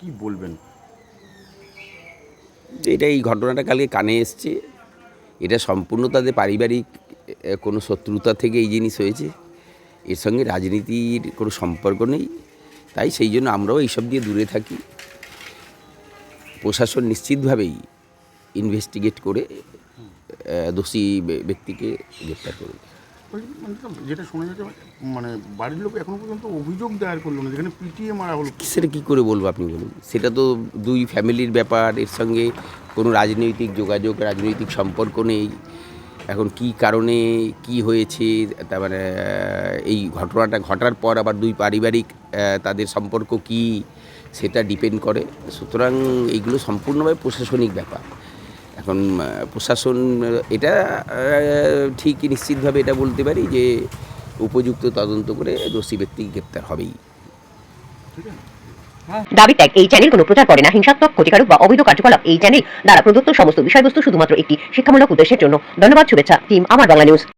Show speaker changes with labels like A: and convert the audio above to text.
A: কি বলবেন?
B: এটা এই ঘটনাটা কালকে কানে এসছে, এটা সম্পূর্ণ তাদের পারিবারিক কোনো শত্রুতা থেকে এই জিনিস হয়েছে, এর সঙ্গে রাজনীতির কোনো সম্পর্ক নেই। তাই সেই জন্য আমরাও এইসব দিয়ে দূরে থাকি। প্রশাসন নিশ্চিতভাবেই ইনভেস্টিগেট করে দোষী ব্যক্তিকে গ্রেপ্তার করবে।
A: যেটা শোনা যাচ্ছে মানে বাড়ির লোক এখনো পর্যন্ত অভিযোগ দায়ের করলো না, যেখানে পিটিয়ে মারা হলো।
B: সেটা কী করে বলবো আপনি বলুন? সেটা তো দুই ফ্যামিলির ব্যাপার, এর সঙ্গে কোনো রাজনৈতিক যোগাযোগ, রাজনৈতিক সম্পর্ক নেই। এখন কি কারণে কি হয়েছে, তার মানে এই ঘটনাটা ঘটার পর আবার দুই পারিবারিক তাদের সম্পর্ক কি, সেটা ডিপেন্ড করে। সুতরাং এইগুলো সম্পূর্ণভাবে প্রশাসনিক ব্যাপার। এখন প্রশাসন এটা ঠিক নিশ্চিতভাবে এটা বলতে পারি যে উপযুক্ত তদন্ত করে দোষী ব্যক্তি গ্রেপ্তার হবেই।
C: দাবি ত্যাগ এই চ্যানেল কোনো প্রচার করে না হিংসাত্মক, ক্ষতিকারক বা অবৈধ কার্যকলাপ। এই চ্যানেল দ্বারা প্রদত্ত সমস্ত বিষয়বস্তু শুধুমাত্র একটি শিক্ষামূলক উদ্দেশ্যের জন্য। ধন্যবাদ। শুভেচ্ছা টিম আমার বাংলা নিউজ।